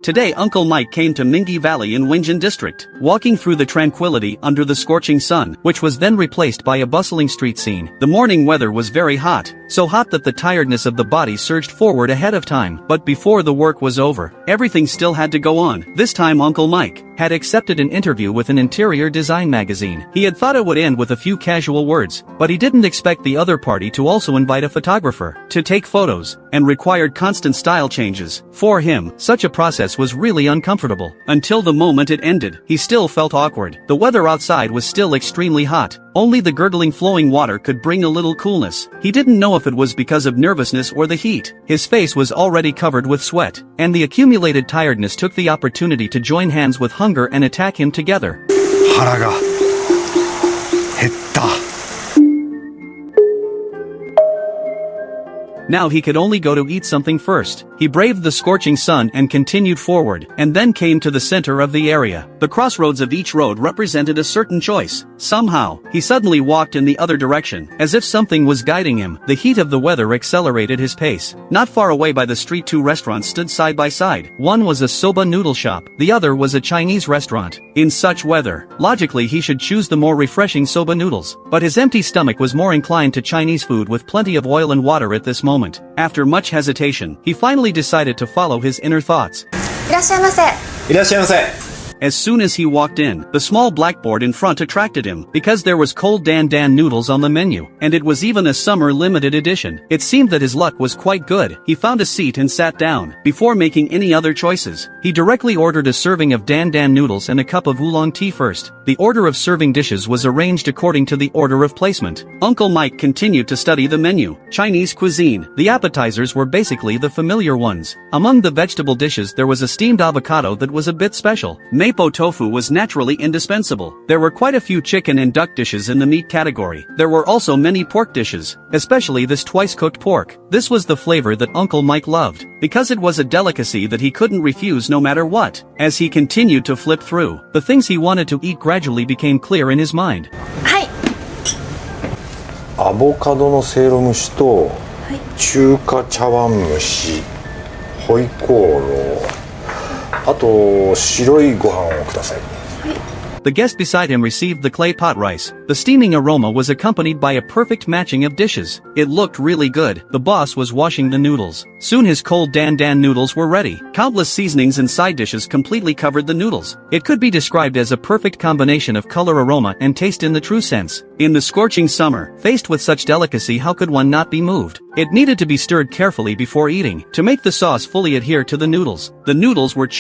Today Uncle Mike came to Mingi Valley in Wenjin District, walking through the tranquility under the scorching sun, which was then replaced by a bustling street scene. The morning weather was very hot, so hot that the tiredness of the body surged forward ahead of time. But before the work was over, everything still had to go on. This time Uncle Mike had accepted an interview with an interior design magazine. He had thought it would end with a few casual words, but he didn't expect the other party to also invite a photographer to take photos, and required constant style changes. For him, such a process was really uncomfortable. Until the moment it ended, he still felt awkward. The weather outside was still extremely hot. Only the gurgling flowing water could bring a little coolness. He didn't know if it was because of nervousness or the heat. His face was already covered with sweat, and the accumulated tiredness took the opportunity to join hands with hunger and attack him together. 腹が減った。 Now he could only go to eat something first. He braved the scorching sun and continued forward, and then came to the center of the area. The crossroads of each road represented a certain choice. Somehow, he suddenly walked in the other direction, as if something was guiding him. The heat of the weather accelerated his pace. Not far away by the street, two restaurants stood side by side. One was a soba noodle shop, the other was a Chinese restaurant. In such weather, logically he should choose the more refreshing soba noodles. But his empty stomach was more inclined to Chinese food with plenty of oil and water at this moment. After much hesitation, he finally decided to follow his inner thoughts. いらっしゃいませ。いらっしゃいませ。 As soon as he walked in, the small blackboard in front attracted him, because there was cold Dan Dan noodles on the menu, and it was even a summer limited edition. It seemed that his luck was quite good. He found a seat and sat down. Before making any other choices, he directly ordered a serving of Dan Dan noodles and a cup of oolong tea first. The order of serving dishes was arranged according to the order of placement. Uncle Mike continued to study the menu. Chinese cuisine. The appetizers were basically the familiar ones. Among the vegetable dishes there was a steamed avocado that was a bit special. Mapo tofu was naturally indispensable. There were quite a few chicken and duck dishes in the meat category. There were also many pork dishes, especially this twice-cooked pork. This was the flavor that Uncle Mike loved, because it was a delicacy that he couldn't refuse no matter what. As he continued to flip through, the things he wanted to eat gradually became clear in his mind. はい。アボカドのせいろ蒸しと中華茶碗蒸し、ホイコーロー。 あと白いご飯をください。 The guest beside him received the clay pot rice. The steaming aroma was accompanied by a perfect matching of dishes. It looked really good. The boss was washing the noodles. Soon his cold Dan Dan noodles were ready. Countless seasonings and side dishes completely covered the noodles. It could be described as a perfect combination of color, aroma, and taste in the true sense. In the scorching summer, faced with such delicacy, how could one not be moved? It needed to be stirred carefully before eating, to make the sauce fully adhere to the noodles. The noodles were